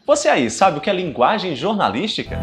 Você aí sabe o que é linguagem jornalística?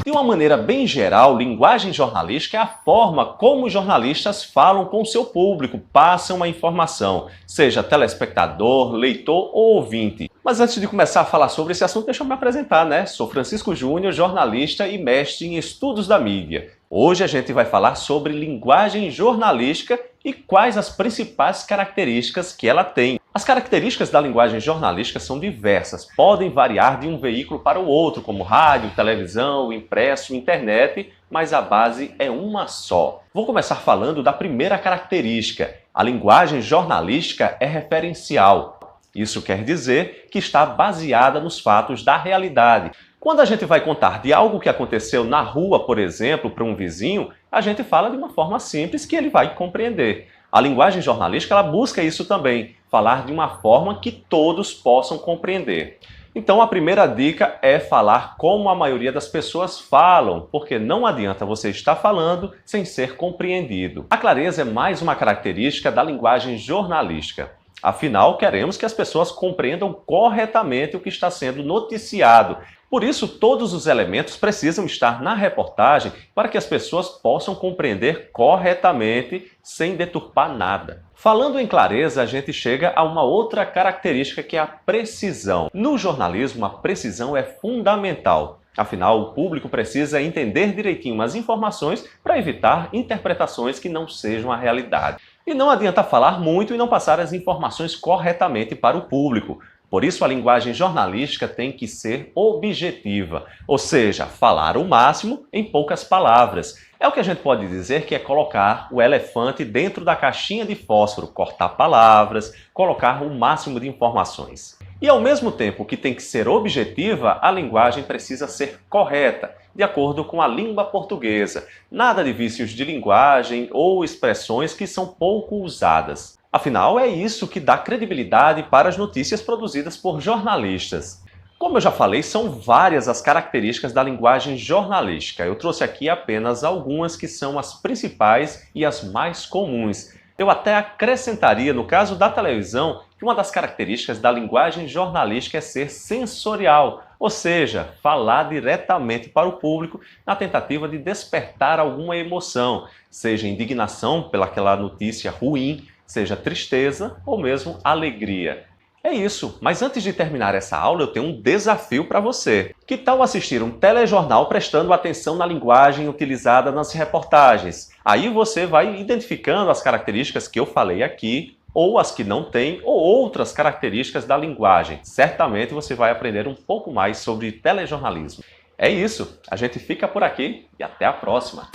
De uma maneira bem geral, linguagem jornalística é a forma como os jornalistas falam com o seu público, passam a informação, seja telespectador, leitor ou ouvinte. Mas antes de começar a falar sobre esse assunto, deixa eu me apresentar, né? Sou Francisco Júnior, jornalista e mestre em estudos da mídia. Hoje a gente vai falar sobre linguagem jornalística e quais as principais características que ela tem. As características da linguagem jornalística são diversas, podem variar de um veículo para o outro, como rádio, televisão, impresso, internet, mas a base é uma só. Vou começar falando da primeira característica. A linguagem jornalística é referencial. Isso quer dizer que está baseada nos fatos da realidade. Quando a gente vai contar de algo que aconteceu na rua, por exemplo, para um vizinho, a gente fala de uma forma simples que ele vai compreender. A linguagem jornalística ela busca isso também, falar de uma forma que todos possam compreender. Então a primeira dica é falar como a maioria das pessoas falam, porque não adianta você estar falando sem ser compreendido. A clareza é mais uma característica da linguagem jornalística. Afinal, queremos que as pessoas compreendam corretamente o que está sendo noticiado. Por isso, todos os elementos precisam estar na reportagem para que as pessoas possam compreender corretamente, sem deturpar nada. Falando em clareza, a gente chega a uma outra característica que é a precisão. No jornalismo, a precisão é fundamental. Afinal, o público precisa entender direitinho as informações para evitar interpretações que não sejam a realidade. E não adianta falar muito e não passar as informações corretamente para o público. Por isso, a linguagem jornalística tem que ser objetiva, ou seja, falar o máximo em poucas palavras. É o que a gente pode dizer que é colocar o elefante dentro da caixinha de fósforo, cortar palavras, colocar o máximo de informações. E ao mesmo tempo que tem que ser objetiva, a linguagem precisa ser correta, de acordo com a língua portuguesa. Nada de vícios de linguagem ou expressões que são pouco usadas. Afinal, é isso que dá credibilidade para as notícias produzidas por jornalistas. Como eu já falei, são várias as características da linguagem jornalística. Eu trouxe aqui apenas algumas que são as principais e as mais comuns. Eu até acrescentaria, no caso da televisão, que uma das características da linguagem jornalística é ser sensorial, ou seja, falar diretamente para o público na tentativa de despertar alguma emoção, seja indignação pelaquela notícia ruim, seja tristeza ou mesmo alegria. É isso, mas antes de terminar essa aula eu tenho um desafio para você. Que tal assistir um telejornal prestando atenção na linguagem utilizada nas reportagens? Aí você vai identificando as características que eu falei aqui, ou as que não têm, ou outras características da linguagem. Certamente você vai aprender um pouco mais sobre telejornalismo. É isso, a gente fica por aqui e até a próxima!